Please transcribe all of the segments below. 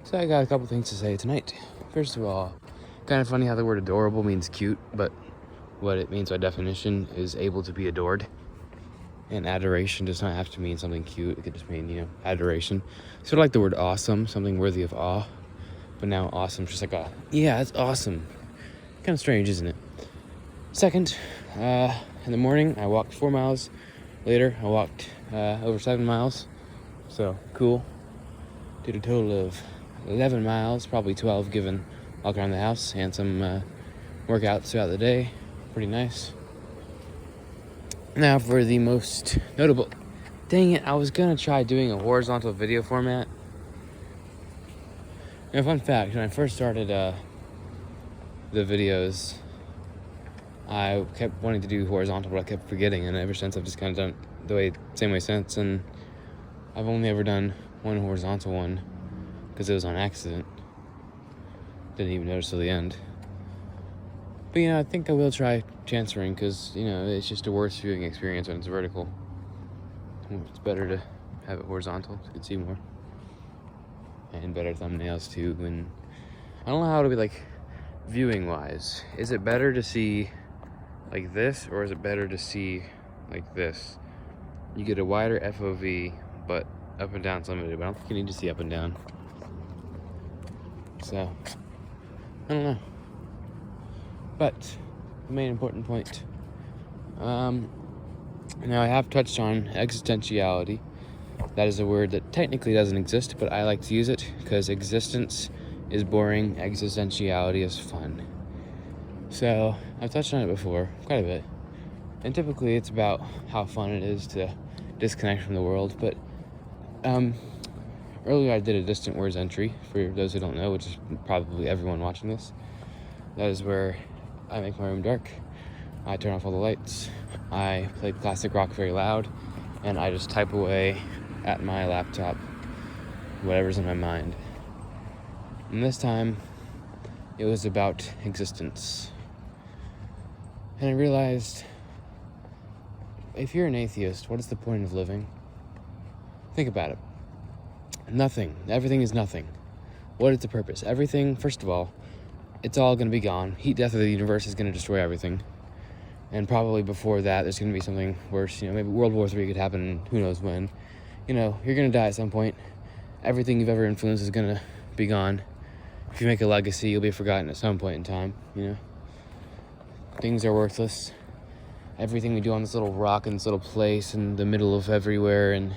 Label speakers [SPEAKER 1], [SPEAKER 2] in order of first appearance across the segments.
[SPEAKER 1] So I got a couple things to say tonight. First of all, kind of funny how the word adorable means cute, but what it means by definition is able to be adored. And adoration does not have to mean something cute. It could just mean, adoration. Sort of like the word awesome, something worthy of awe. But now awesome, just like yeah, it's awesome. Kind of strange, isn't it? Second, in the morning, I walked 4 miles. Later, I walked over 7 miles. So, cool. Did a total of 11 miles, probably 12 given walk around the house and some workouts throughout the day. Pretty nice. Now for the most notable. Dang it, I was going to try doing a horizontal video format. Now, fun fact, when I first started the videos, I kept wanting to do horizontal, but I kept forgetting, and ever since I've just kind of done it same way since, and I've only ever done one horizontal one because it was on accident. Didn't even notice till the end. But, I think I will try transferring because, it's just a worse viewing experience when it's vertical. It's better to have it horizontal so you can see more. And better thumbnails, too. And I don't know how it'll be, viewing-wise. Is it better to see like this, or is it better to see like this? You get a wider FOV, but up and down's limited. But I don't think you need to see up and down. So, I don't know. But the main important point. Now I have touched on existentiality. That is a word that technically doesn't exist, but I like to use it because existence is boring, existentiality is fun. So I've touched on it before, quite a bit. And typically it's about how fun it is to disconnect from the world. But earlier I did a distant words entry, for those who don't know, which is probably everyone watching this. That is where I make my room dark. I turn off all the lights. I play classic rock very loud. And I just type away at my laptop whatever's in my mind. And this time, it was about existence. And I realized, if you're an atheist, what is the point of living? Think about it. Nothing. Everything is nothing. What is the purpose? Everything, first of all, it's all going to be gone. Heat death of the universe is going to destroy everything. And probably before that, there's going to be something worse. Maybe World War III could happen, who knows when. You're going to die at some point. Everything you've ever influenced is going to be gone. If you make a legacy, you'll be forgotten at some point in time, Things are worthless. Everything we do on this little rock in this little place in the middle of everywhere, and,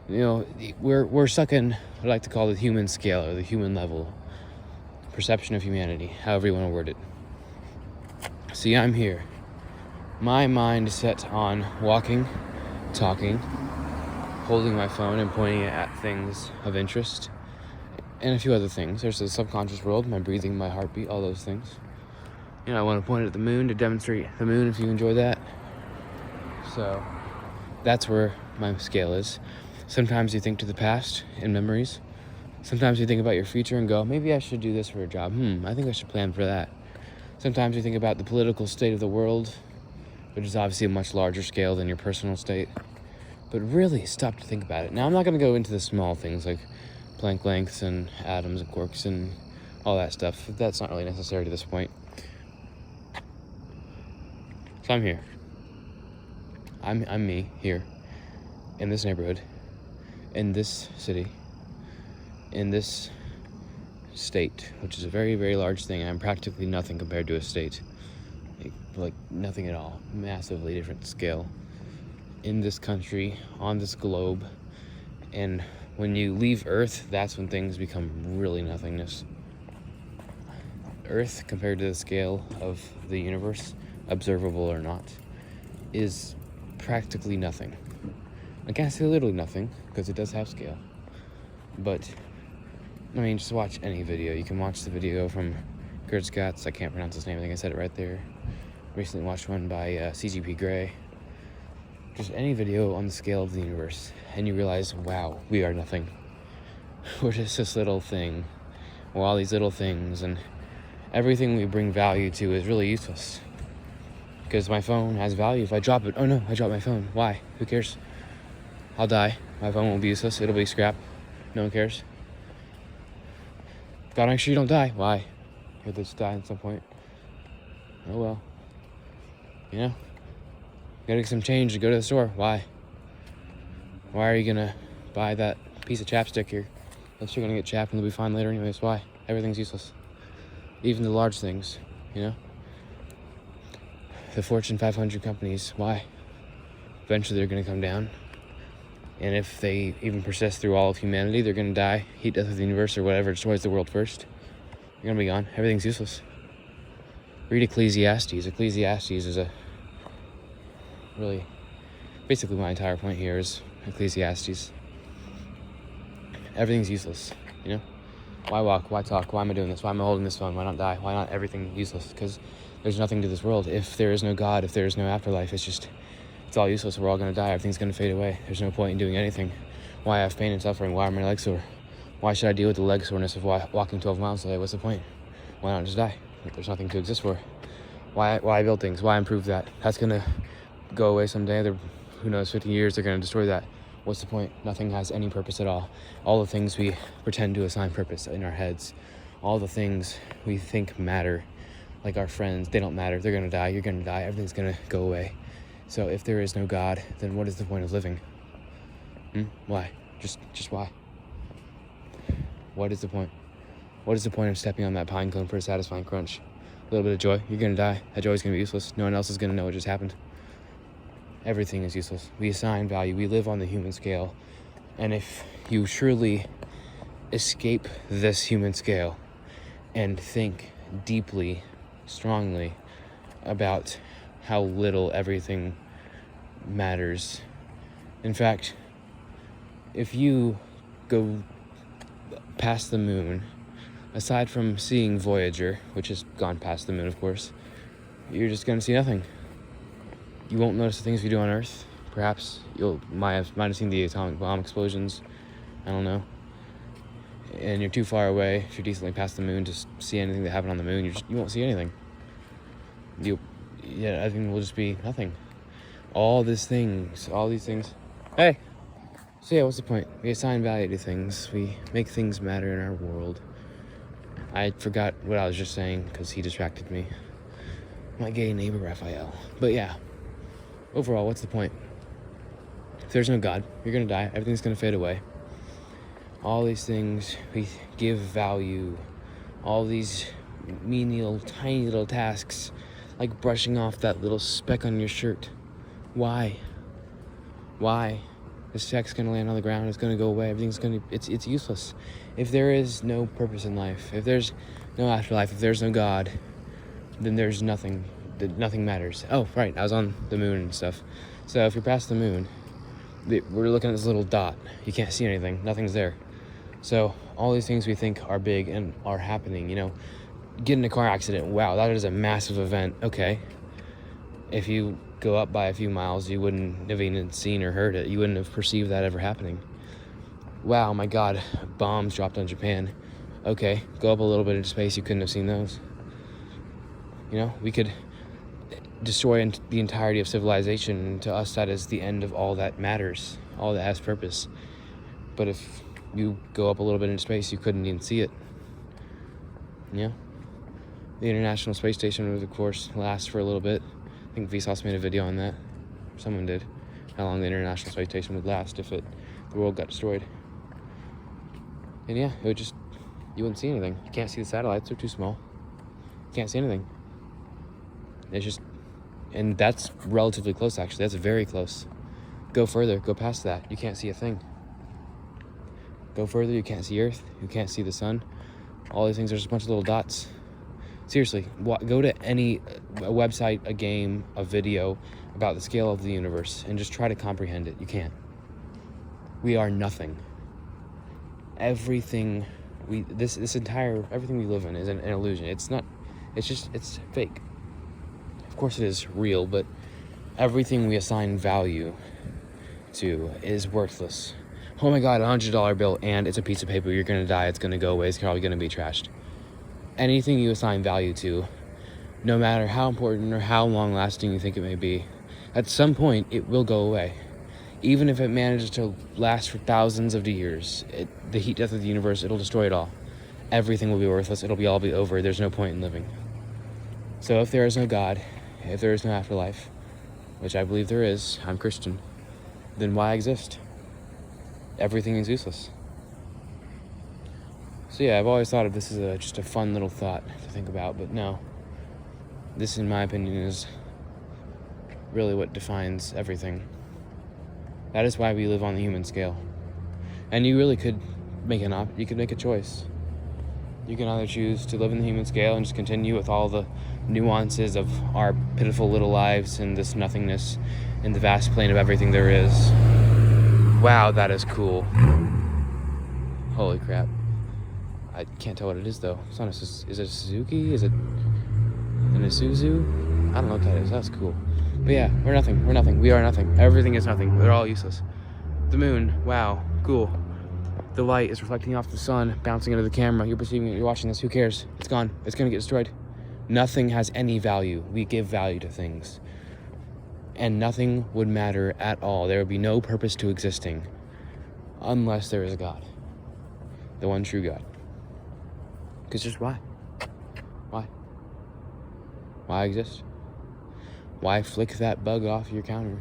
[SPEAKER 1] we're stuck in what I like to call the human scale, or the human level. Perception of humanity, however you want to word it. See, I'm here. My mind is set on walking, talking, holding my phone and pointing it at things of interest, and a few other things. There's the subconscious world, my breathing, my heartbeat, all those things. I want to point it at the moon to demonstrate the moon if you enjoy that. So that's where my scale is. Sometimes you think to the past in memories. Sometimes you think about your future and go, maybe I should do this for a job. I think I should plan for that. Sometimes you think about the political state of the world, which is obviously a much larger scale than your personal state. But really stop to think about it. Now, I'm not going to go into the small things like Planck lengths and atoms and quarks and all that stuff. That's not really necessary to this point. So I'm here. I'm me here in this neighborhood, in this city, in this state, which is a very, very large thing. I'm practically nothing compared to a state. Like nothing at all. Massively different scale. In this country, on this globe. And when you leave Earth, that's when things become really nothingness. Earth, compared to the scale of the universe, observable or not, is practically nothing. I can't say literally nothing, because it does have scale. But, just watch any video. You can watch the video from Ecclesiastes. I can't pronounce his name. I think I said it right there. Recently watched one by CGP Grey. Just any video on the scale of the universe, and you realize, wow, we are nothing. We're just this little thing. We're all these little things, and everything we bring value to is really useless. Because my phone has value. If I drop it, oh no, I dropped my phone. Why? Who cares? I'll die. My phone won't be useless. It'll be scrap. No one cares. Gotta make sure you don't die. Why? You'll just die at some point. Oh well. You know? Gotta get some change to go to the store. Why? Why are you gonna buy that piece of chapstick here? Unless you're gonna get chapped and it'll be fine later anyways. Why? Everything's useless. Even the large things, you know? The Fortune 500 companies, why? Eventually they're gonna come down. And if they even persist through all of humanity, they're gonna die. Heat death of the universe or whatever destroys the world first. You're gonna be gone. Everything's useless. Read Ecclesiastes. Ecclesiastes is a really, basically my entire point here is Ecclesiastes. Everything's useless, you know? Why walk? Why talk? Why am I doing this? Why am I holding this phone? Why not die? Why not everything useless? Because there's nothing to this world. If there is no God, if there is no afterlife, it's all useless. We're all going to die. Everything's going to fade away. There's no point in doing anything. Why have pain and suffering? Why are my legs sore? Why should I deal with the leg soreness of walking 12 miles today? What's the point? Why not just die? There's nothing to exist for. Why build things? Why improve that? That's going to go away someday. Who knows, 50 years, they're going to destroy that. What's the point? Nothing has any purpose at all. All the things we pretend to assign purpose in our heads, all the things we think matter, like our friends, they don't matter. They're going to die. You're going to die. Everything's going to go away. So if there is no God, then what is the point of living? Why? Just why? What is the point? What is the point of stepping on that pine cone for a satisfying crunch? A little bit of joy. You're going to die. That joy is going to be useless. No one else is going to know what just happened. Everything is useless. We assign value. We live on the human scale. And if you truly escape this human scale and think deeply, strongly about how little everything matters. In fact, if you go past the moon, aside from seeing Voyager, which has gone past the moon, of course, you're just going to see nothing. You won't notice the things we do on Earth. Perhaps you might have seen the atomic bomb explosions. I don't know. And you're too far away, if you're decently past the moon, to see anything that happened on the moon. You won't see anything. I think will just be nothing. All these things. Hey! So yeah, what's the point? We assign value to things. We make things matter in our world. I forgot what I was just saying because he distracted me. My gay neighbor, Raphael. But yeah. Overall, what's the point? If there's no God, you're going to die. Everything's going to fade away. All these things we give value. All these menial, tiny little tasks, like brushing off that little speck on your shirt. Why? This speck's going to land on the ground. It's going to go away. It's useless. If there is no purpose in life, if there's no afterlife, if there's no God, then there's nothing. Nothing matters. Oh, right, I was on the moon and stuff. So if you're past the moon, we're looking at this little dot. You can't see anything. Nothing's there. So all these things we think are big and are happening, get in a car accident. Wow, that is a massive event. Okay. If you go up by a few miles, you wouldn't have even seen or heard it. You wouldn't have perceived that ever happening. Wow, my God, bombs dropped on Japan. Okay, go up a little bit into space. You couldn't have seen those. We could destroy the entirety of civilization, and to us that is the end of all that matters, all that has purpose. But if you go up a little bit into space, you couldn't even see it. The International Space Station would, of course, last for a little bit. I think Vsauce made a video on that. Someone did. How long the International Space Station would last if the world got destroyed. And yeah, you wouldn't see anything. You can't see the satellites, they're too small. You can't see anything. And that's relatively close, actually. That's very close. Go further, go past that. You can't see a thing. Go further, you can't see Earth. You can't see the sun. All these things are just a bunch of little dots. Seriously, go to a website, a game, a video about the scale of the universe and just try to comprehend it. You can't. We are nothing. Everything everything we live in is an illusion. It's fake. Of course it is real, but everything we assign value to is worthless. Oh my God, $100 bill, and it's a piece of paper. You're going to die. It's going to go away. It's probably going to be trashed. Anything you assign value to, no matter how important or how long-lasting you think it may be, at some point it will go away. Even if it manages to last for thousands of years, the heat death of the universe, it'll destroy it all. everything will be worthless. It'll all be over. There's no point in living. So if there is no God, if there is no afterlife, which I believe there is, I'm Christian, then why exist? Everything is useless. So yeah, I've always thought of this as just a fun little thought to think about, but no. This, in my opinion, is really what defines everything. That is why we live on the human scale. And you really could make a choice. You can either choose to live in the human scale and just continue with all the nuances of our pitiful little lives and this nothingness in the vast plane of everything there is. Wow, that is cool. Holy crap. I can't tell what it is, though. It's not is it a Suzuki? Is it an Isuzu? I don't know what that is. That's cool. But yeah, we're nothing. We are nothing. Everything is nothing. They're all useless. The moon. Wow. Cool. The light is reflecting off the sun, bouncing into the camera. You're perceiving it. You're watching this. Who cares? It's gone. It's going to get destroyed. Nothing has any value. We give value to things. And nothing would matter at all. There would be no purpose to existing unless there is a God. The one true God. Because just why? Why exist? Why flick that bug off your counter?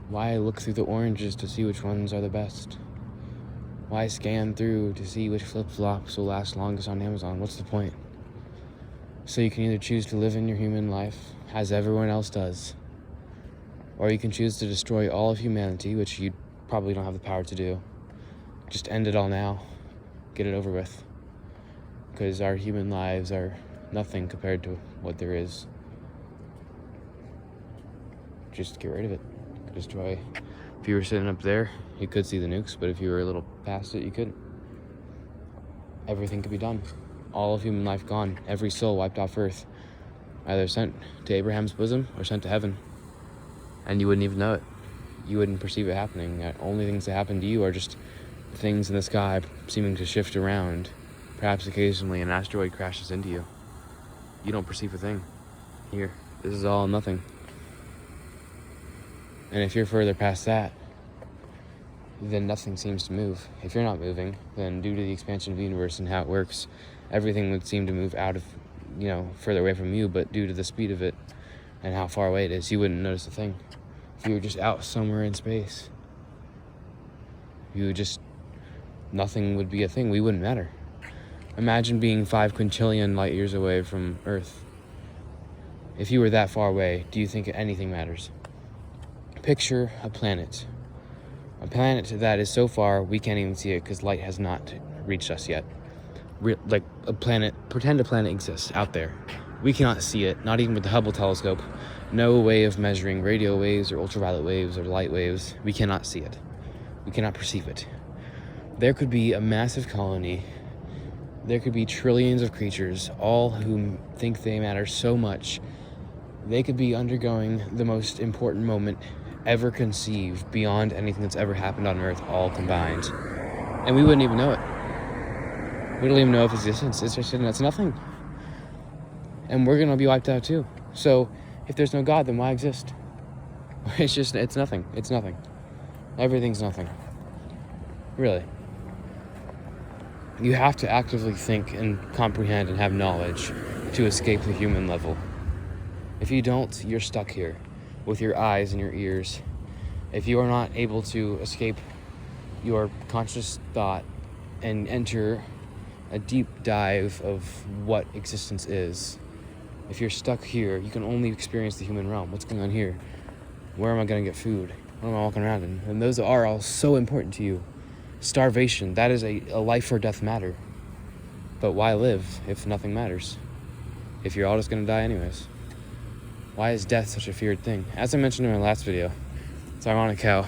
[SPEAKER 1] Why look through the oranges to see which ones are the best? Why scan through to see which flip-flops will last longest on Amazon? What's the point? So you can either choose to live in your human life as everyone else does, or you can choose to destroy all of humanity, which you probably don't have the power to do. Just end it all now. Get it over with. Because our human lives are nothing compared to what there is. Just get rid of it. Destroy. If you were sitting up there, you could see the nukes, but if you were a little past it, you couldn't. Everything could be done. All of human life gone. Every soul wiped off Earth. Either sent to Abraham's bosom or sent to heaven. And you wouldn't even know it. You wouldn't perceive it happening. The only things that happen to you are just things in the sky seeming to shift around. Perhaps occasionally an asteroid crashes into you. You don't perceive a thing. Here, this is all nothing. And if you're further past that, then nothing seems to move. If you're not moving, then due to the expansion of the universe and how it works, everything would seem to move out of, further away from you, but due to the speed of it and how far away it is, you wouldn't notice a thing. If you were just out somewhere in space, nothing would be a thing. We wouldn't matter. Imagine being 5 quintillion light years away from Earth. If you were that far away, do you think anything matters? Picture a planet that is so far we can't even see it because light has not reached us yet. Pretend a planet exists out there. We cannot see it, not even with the Hubble telescope. No way of measuring radio waves or ultraviolet waves or light waves. We cannot see it. We cannot perceive it. There could be a massive colony. There could be trillions of creatures, all who think they matter so much. They could be undergoing the most important moment ever conceived beyond anything that's ever happened on Earth, all combined. And we wouldn't even know it. We don't even know of existence. It's nothing. And we're going to be wiped out too. So if there's no God, then why exist? It's nothing. It's nothing. Everything's nothing. Really. You have to actively think and comprehend and have knowledge to escape the human level. If you don't, you're stuck here with your eyes and your ears. If you are not able to escape your conscious thought and enter a deep dive of what existence is, if you're stuck here, you can only experience the human realm. What's going on here? Where am I going to get food? What am I walking around in? And those are all so important to you. Starvation, that is a life or death matter. But why live if nothing matters? If you're all just going to die anyways? Why is death such a feared thing? As I mentioned in my last video, it's ironic how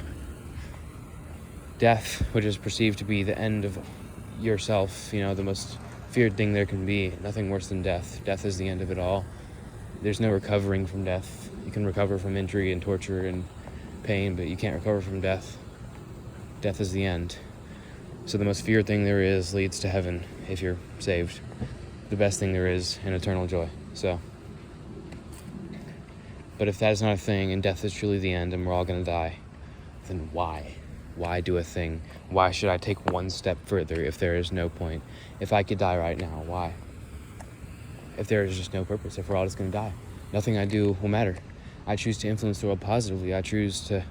[SPEAKER 1] death, which is perceived to be the end of yourself, the most feared thing there can be, nothing worse than death. Death is the end of it all. There's no recovering from death. You can recover from injury and torture and pain, but you can't recover from death. Death is the end. So the most feared thing there is leads to heaven if you're saved. The best thing there is, an eternal joy. But if that is not a thing and death is truly the end and we're all going to die, then why? Why do a thing? Why should I take one step further if there is no point? If I could die right now, why? If there is just no purpose, if we're all just going to die, nothing I do will matter. I choose to influence the world positively. I choose to,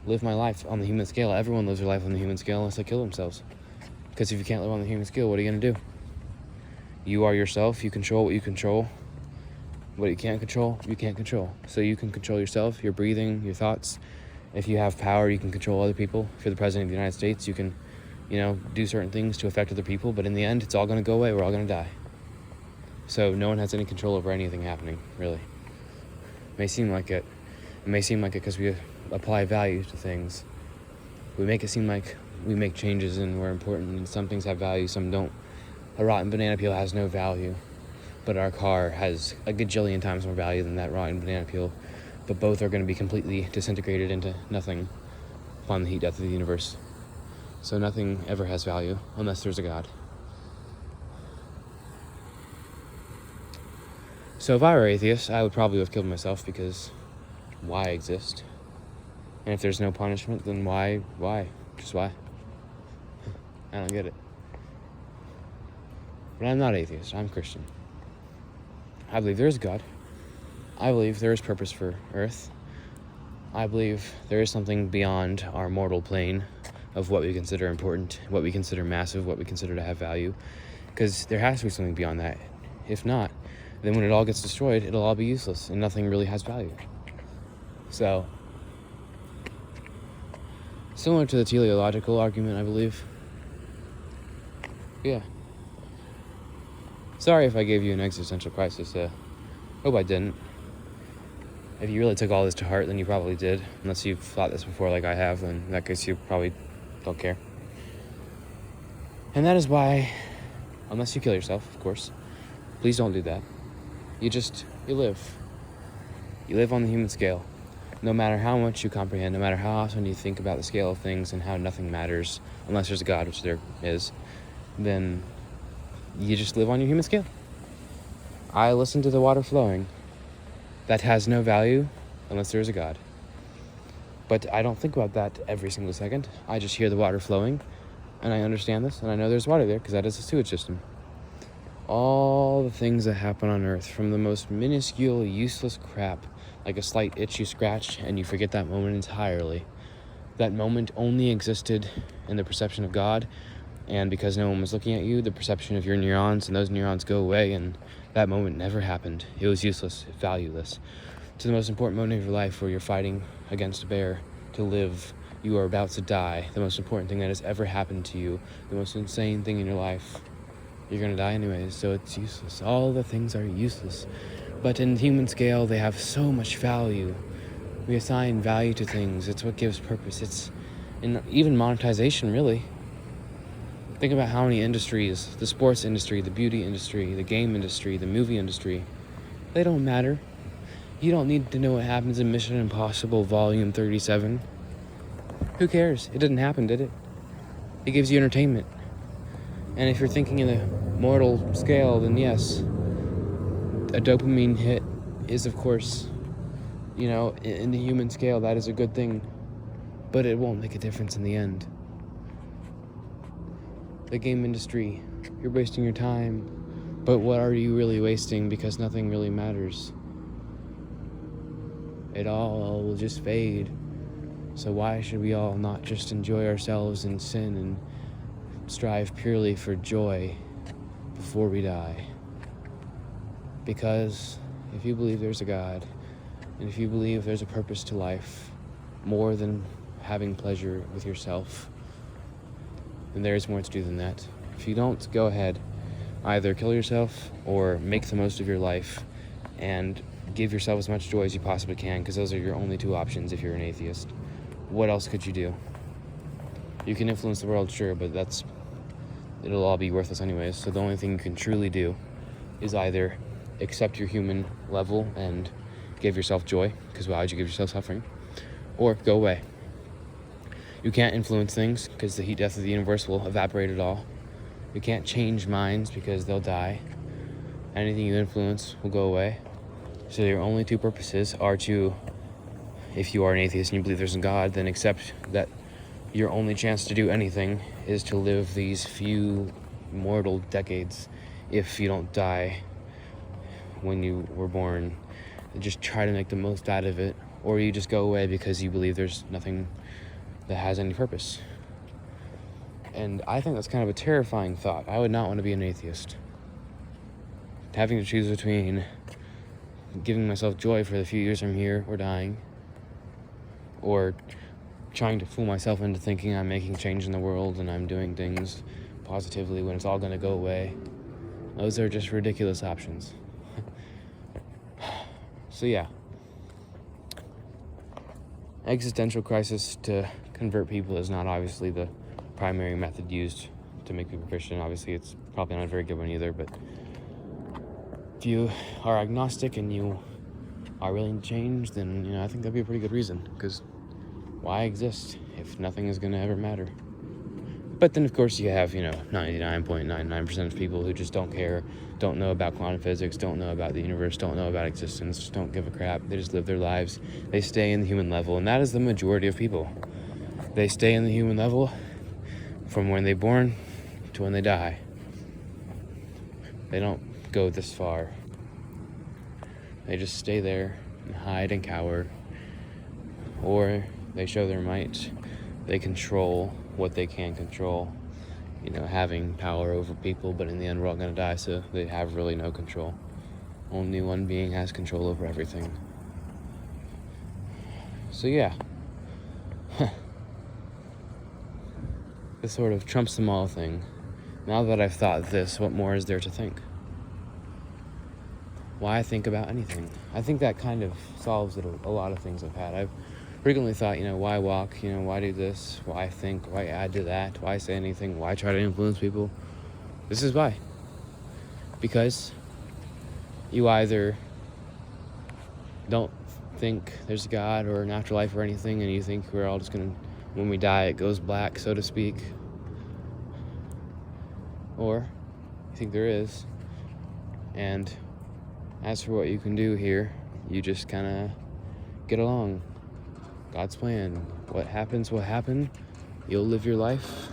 [SPEAKER 1] live my life on the human scale. Everyone lives their life on the human scale unless they kill themselves. Because if you can't live on the human scale, what are you going to do? You are yourself. You control what you control. What you can't control, you can't control. So you can control yourself, your breathing, your thoughts. If you have power, you can control other people. If you're the president of the United States, you can, do certain things to affect other people. But in the end, it's all going to go away. We're all going to die. So no one has any control over anything happening, really. It may seem like it. It may seem like it because we apply value to things. We make it seem like we make changes and we're important, and some things have value, some don't. A rotten banana peel has no value, but our car has a gajillion times more value than that rotten banana peel. But both are going to be completely disintegrated into nothing upon the heat death of the universe. So nothing ever has value unless there's a God. So if I were atheist, I would probably have killed myself, because why exist? And if there's no punishment, then why? Just why? I don't get it. But I'm not atheist. I'm Christian. I believe there is a God. I believe there is purpose for Earth. I believe there is something beyond our mortal plane of what we consider important, what we consider massive, what we consider to have value. Because there has to be something beyond that. If not, then when it all gets destroyed, it'll all be useless and nothing really has value. So, similar to the teleological argument, I believe. Yeah. Sorry if I gave you an existential crisis. Hope I didn't. If you really took all this to heart, then you probably did. Unless you've thought this before like I have, then in that case you probably don't care. And that is why, unless you kill yourself, of course, please don't do that. You live. You live on the human scale. No matter how much you comprehend, no matter how often you think about the scale of things and how nothing matters, unless there's a God, which there is, then you just live on your human scale. I listen to the water flowing. That has no value unless there is a God. But I don't think about that every single second. I just hear the water flowing, and I understand this, and I know there's water there because that is a sewage system. All the things that happen on Earth, from the most minuscule, useless crap, like a slight itch you scratch and you forget that moment entirely. That moment only existed in the perception of God, and because no one was looking at you, the perception of your neurons, and those neurons go away, and that moment never happened. It was useless, valueless. To the most important moment of your life, where you're fighting against a bear to live, you are about to die, the most important thing that has ever happened to you, the most insane thing in your life. You're going to die anyways, so it's useless. All the things are useless. But in human scale, they have so much value. We assign value to things. It's what gives purpose. It's even monetization, really. Think about how many industries, the sports industry, the beauty industry, the game industry, the movie industry, they don't matter. You don't need to know what happens in Mission Impossible Volume 37. Who cares? It didn't happen, did it? It gives you entertainment. And if you're thinking in the mortal scale, then yes, a dopamine hit is, of course, in the human scale, that is a good thing. But it won't make a difference in the end. The game industry, you're wasting your time, but what are you really wasting? Because nothing really matters. It all will just fade. So why should we all not just enjoy ourselves and sin and strive purely for joy before we die? Because if you believe there's a God, and if you believe there's a purpose to life, more than having pleasure with yourself, then there's more to do than that. If you don't, go ahead. Either kill yourself or make the most of your life and give yourself as much joy as you possibly can, because those are your only two options if you're an atheist. What else could you do? You can influence the world, sure, but it'll all be worthless anyways. So the only thing you can truly do is either accept your human level and give yourself joy, because why would you give yourself suffering? Or go away. You can't influence things because the heat death of the universe will evaporate it all. You can't change minds because they'll die. Anything you influence will go away. So your only two purposes are to, if you are an atheist and you believe there's a God, then accept that your only chance to do anything is to live these few mortal decades if you don't die when you were born. Just try to make the most out of it, or you just go away because you believe there's nothing that has any purpose. And I think that's kind of a terrifying thought. I would not want to be an atheist. Having to choose between giving myself joy for the few years I'm here or dying, or trying to fool myself into thinking I'm making change in the world and I'm doing things positively when it's all going to go away. Those are just ridiculous options. So yeah. Existential crisis to convert people is not obviously the primary method used to make people Christian. Obviously, it's probably not a very good one either, but if you are agnostic and you are willing to change, then, I think that'd be a pretty good reason, because why exist if nothing is going to ever matter? But then, of course, you have, 99.99% of people who just don't care, don't know about quantum physics, don't know about the universe, don't know about existence, just don't give a crap. They just live their lives. They stay in the human level, and that is the majority of people. They stay in the human level from when they're born to when they die. They don't go this far. They just stay there and hide and cower, or they show their might. They control what they can control, having power over people, but in the end we're all going to die, so they have really no control. Only one being has control over everything. So yeah. This sort of trumps them all thing. Now that I've thought this, what more is there to think? Why think about anything? I think that kind of solves a lot of things I've had. I've frequently thought, why walk? Why do this? Why think? Why add to that? Why say anything? Why try to influence people? This is why. Because you either don't think there's a God or an afterlife or anything, and you think we're all just going to, when we die, it goes black, so to speak. Or you think there is. And as for what you can do here, you just kind of get along. God's plan. What happens will happen. You'll live your life.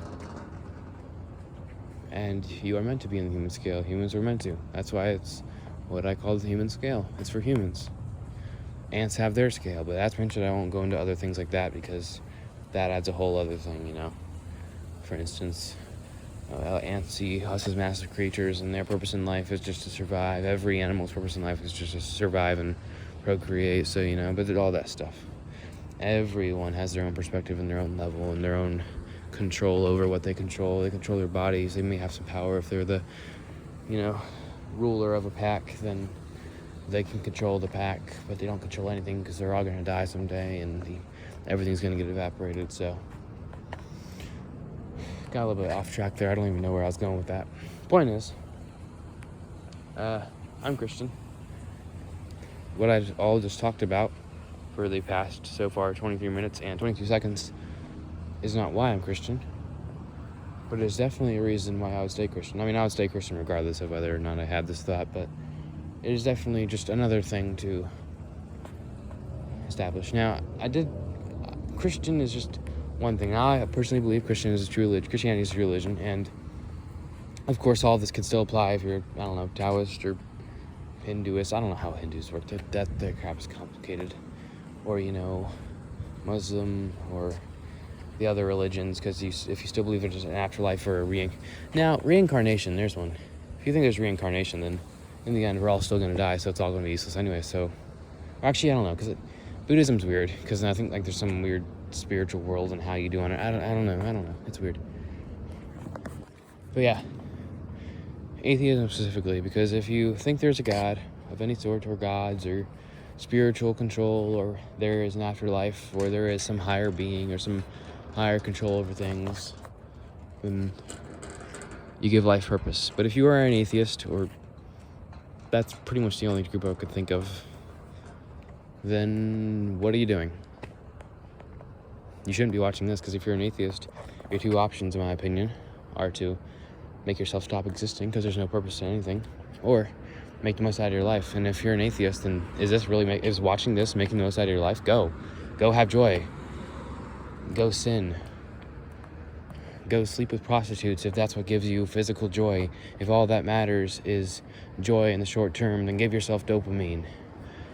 [SPEAKER 1] And you are meant to be in the human scale. Humans are meant to. That's why it's what I call the human scale. It's for humans. Ants have their scale, but that's mentioned. I won't go into other things like that because that adds a whole other thing, For instance, ants see us as massive creatures, and their purpose in life is just to survive. Every animal's purpose in life is just to survive and procreate, so, but all that stuff. Everyone has their own perspective and their own level and their own control over what they control. They control their bodies. They may have some power. If they're the, ruler of a pack, then they can control the pack, but they don't control anything because they're all going to die someday, and everything's going to get evaporated, so. Got a little bit off track there. I don't even know where I was going with that. Point is, I'm Christian. What I all just talked about for the past, so far, 23 minutes and 22 seconds is not why I'm Christian, but it is definitely a reason why I would stay Christian. I mean, I would stay Christian regardless of whether or not I had this thought, but it is definitely just another thing to establish. Now, Christian is just one thing. I personally believe Christianity is a true religion, and of course all this can still apply if you're, Taoist or Hinduist. I don't know how Hindus work. That crap is complicated. Or, Muslim or the other religions, because if you still believe there's an afterlife or Now, reincarnation, there's one. If you think there's reincarnation, then in the end we're all still going to die, so it's all going to be useless anyway. So, actually, I don't know, because Buddhism's weird, because I think there's some weird spiritual world and how you do on it. I don't know. It's weird. But yeah, atheism specifically, because if you think there's a God of any sort, or gods, or spiritual control, or there is an afterlife, or there is some higher being or some higher control over things, then you give life purpose. But if you are an atheist, or that's pretty much the only group I could think of, then what are you doing? You shouldn't be watching this, because if you're an atheist, your two options, in my opinion, are to make yourself stop existing because there's no purpose to anything, or make the most out of your life. And if you're an atheist, then is watching this making the most out of your life? Go have joy. Go sin. go sleep with prostitutes if that's what gives you physical joy. If all that matters is joy in the short term, then give yourself dopamine.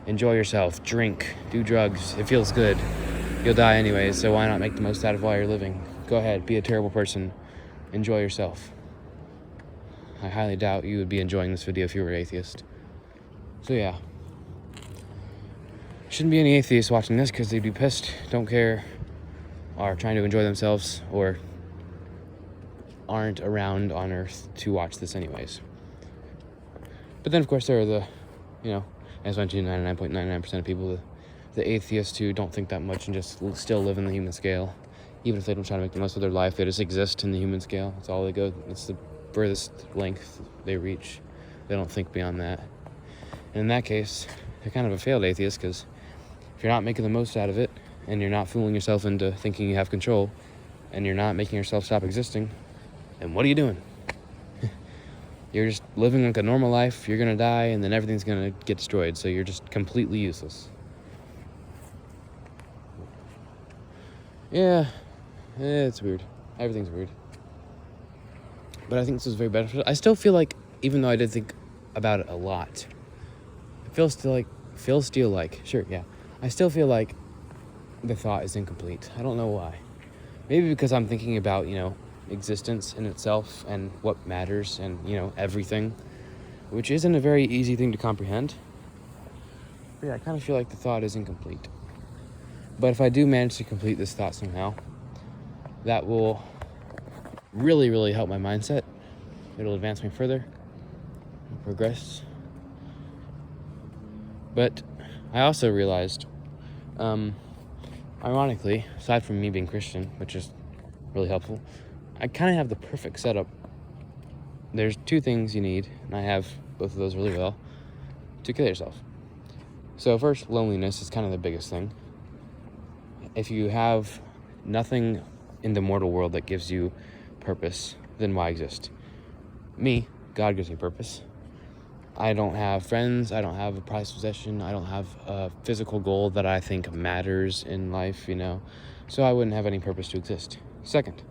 [SPEAKER 1] Enjoy yourself, drink, do drugs. It feels good. You'll die anyway, so why not make the most out of while you're living? Go ahead, be a terrible person. Enjoy yourself. I highly doubt you would be enjoying this video if you were an atheist. So yeah. Shouldn't be any atheists watching this because they'd be pissed, don't care, are trying to enjoy themselves, or aren't around on Earth to watch this anyways. But then, of course, there are the, as mentioned, 99.99% of people, the atheists who don't think that much and just still live in the human scale. Even if they don't try to make the most of their life, they just exist in the human scale. That's all they go. It's the furthest length they reach. They don't think beyond that. And in that case, they're kind of a failed atheist, because if you're not making the most out of it, and you're not fooling yourself into thinking you have control, and you're not making yourself stop existing, then what are you doing? You're just living like a normal life. You're going to die, and then everything's going to get destroyed, so you're just completely useless. Yeah, it's weird. Everything's weird. But I think this is very beneficial. I still feel like, even though I did think about it a lot, it feels still like, sure, yeah. I still feel like the thought is incomplete. I don't know why. Maybe because I'm thinking about, existence in itself and what matters and, everything, which isn't a very easy thing to comprehend. But yeah, I kind of feel like the thought is incomplete. But if I do manage to complete this thought somehow, that will really, really help my mindset. It'll advance me further, progress. But I also realized, ironically, aside from me being Christian, which is really helpful, I kind of have the perfect setup. There's two things you need, and I have both of those really well, to kill yourself. So first, loneliness is kind of the biggest thing. If you have nothing in the mortal world that gives you purpose, then why exist? Me, God gives me purpose. I don't have friends, I don't have a prized possession, I don't have a physical goal that I think matters in life, so I wouldn't have any purpose to exist. Second,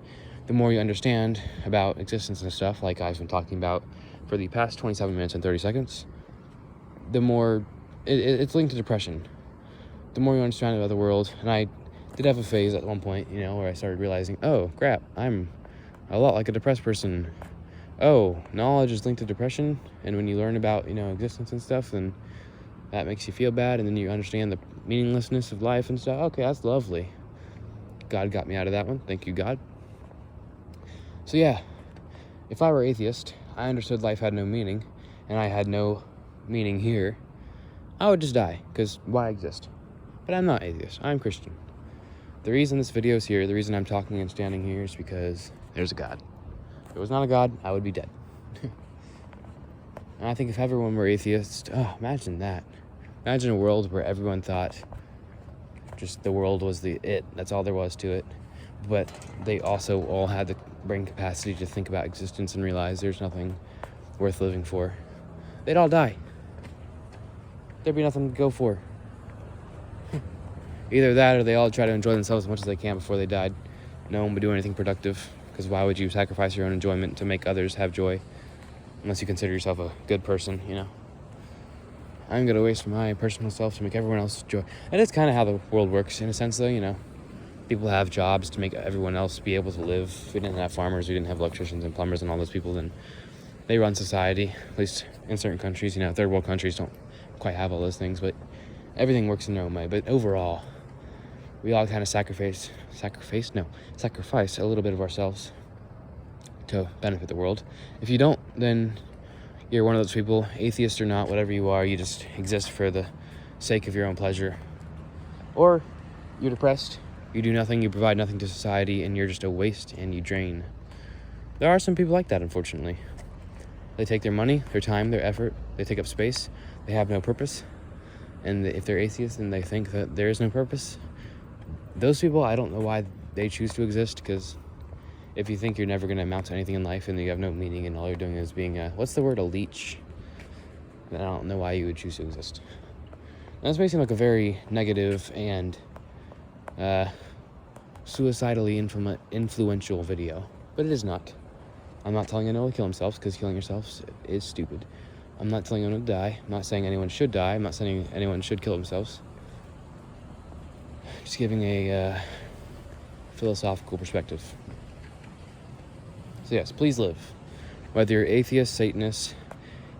[SPEAKER 1] the more you understand about existence and stuff, like I've been talking about for the past 27 minutes and 30 seconds, the more, it's linked to depression. The more you understand about the world, and I did have a phase at one point, where I started realizing, oh, crap, I'm a lot like a depressed person. Oh, knowledge is linked to depression, and when you learn about, existence and stuff, then that makes you feel bad, and then you understand the meaninglessness of life and stuff. Okay, that's lovely. God got me out of that one. Thank you, God. So yeah, if I were atheist, I understood life had no meaning, and I had no meaning here, I would just die, because why exist? But I'm not atheist. I'm Christian. The reason this video is here, the reason I'm talking and standing here is because there's a God. If there was not a God, I would be dead. And I think if everyone were atheist, imagine that. Imagine a world where everyone thought just the world was that's all there was to it. But they also all had the brain capacity to think about existence and realize there's nothing worth living for. They'd all die. There'd be nothing to go for. Either that or they all try to enjoy themselves as much as they can before they died. No one would do anything productive, because why would you sacrifice your own enjoyment to make others have joy? Unless you consider yourself a good person, I'm going to waste my personal self to make everyone else joy. And it's kind of how the world works, in a sense, though, People have jobs to make everyone else be able to live. If we didn't have farmers, we didn't have electricians and plumbers and all those people, then they run society, at least in certain countries. Third world countries don't quite have all those things, but everything works in their own way. But overall, we all kind of sacrifice a little bit of ourselves to benefit the world. If you don't, then you're one of those people, atheist or not, whatever you are, you just exist for the sake of your own pleasure. Or you're depressed, you do nothing, you provide nothing to society, and you're just a waste and you drain. There are some people like that, unfortunately. They take their money, their time, their effort, they take up space, they have no purpose. And if they're atheists and they think that there is no purpose, those people, I don't know why they choose to exist, because if you think you're never going to amount to anything in life and you have no meaning and all you're doing is being a leech, then I don't know why you would choose to exist. Now, this may seem like a very negative and suicidally influential video, but it is not. I'm not telling anyone to kill themselves, because killing yourselves is stupid. I'm not telling anyone to die. I'm not saying anyone should die. I'm not saying anyone should kill themselves. Just giving a philosophical perspective. So yes, please live. Whether you're atheist, Satanist,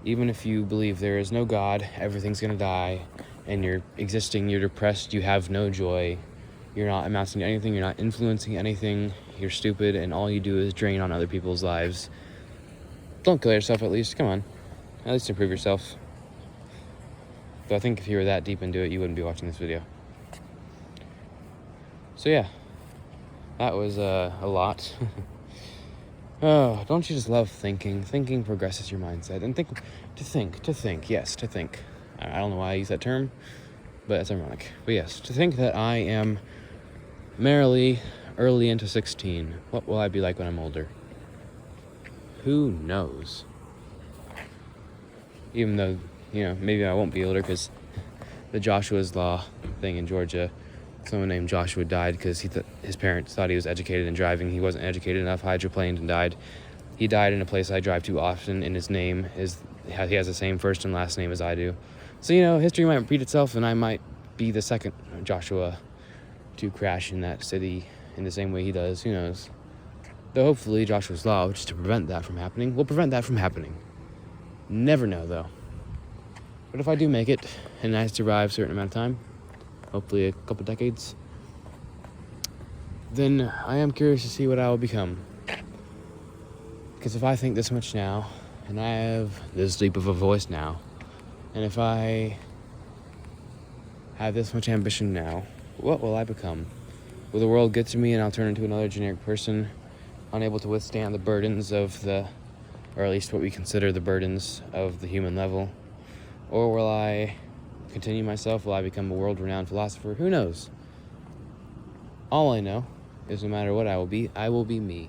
[SPEAKER 1] even if you believe there is no God, everything's going to die, and you're existing, you're depressed, you have no joy, you're not amounting to anything, you're not influencing anything, you're stupid, and all you do is drain on other people's lives. Don't kill yourself, at least. Come on. At least improve yourself. Though I think if you were that deep into it, you wouldn't be watching this video. So yeah, that was a lot. Oh, don't you just love thinking? Thinking progresses your mindset. And to think. I don't know why I use that term, but it's ironic. But yes, to think that I am merrily early into 16. What will I be like when I'm older? Who knows? Even though, maybe I won't be older, because the Joshua's Law thing in Georgia, someone named Joshua died because his parents thought he was educated in driving. He wasn't educated enough, hydroplaned, and died. He died in a place I drive to often, and his name he has the same first and last name as I do. So, history might repeat itself, and I might be the second Joshua to crash in that city in the same way he does. Who knows? Though hopefully Joshua's Law, which is to prevent that from happening, will prevent that from happening. Never know, though. But if I do make it, and I survive a certain amount of time, hopefully a couple decades, then I am curious to see what I will become. Because if I think this much now, and I have this deep of a voice now, and if I have this much ambition now, what will I become? Will the world get to me and I'll turn into another generic person, unable to withstand the burdens of or at least what we consider the burdens of the human level? Or will I continue myself? Will I become a world-renowned philosopher? Who knows? All I know is no matter what I will be me.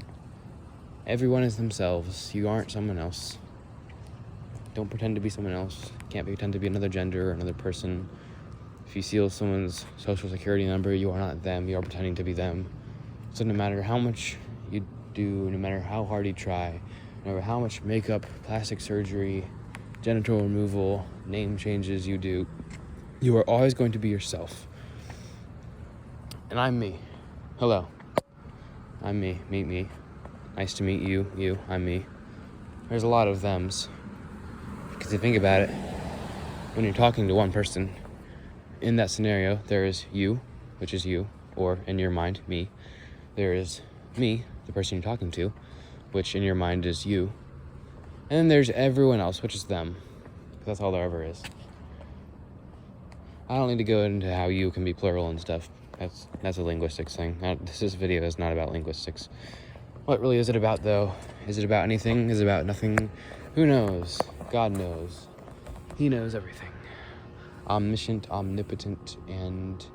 [SPEAKER 1] Everyone is themselves. You aren't someone else. Don't pretend to be someone else. Can't pretend to be another gender or another person. If you steal someone's social security number, you are not them. You are pretending to be them. So no matter how much you do, no matter how hard you try, no matter how much makeup, plastic surgery, genital removal, name changes you do, you are always going to be yourself. And I'm me. Hello. I'm me. Meet me. Nice to meet you. You. I'm me. There's a lot of thems. Because if you think about it, when you're talking to one person, in that scenario, there is you, which is you, or in your mind, me. There is me, the person you're talking to, which in your mind is you. And then there's everyone else, which is them. That's all there ever is. I don't need to go into how you can be plural and stuff. That's a linguistics thing. This video is not about linguistics. What really is it about, though? Is it about anything? Is it about nothing? Who knows? God knows. He knows everything. Omniscient, omnipotent, and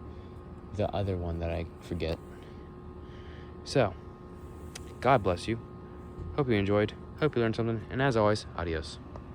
[SPEAKER 1] the other one that I forget. So, God bless you. Hope you enjoyed. Hope you learned something. And as always, adios.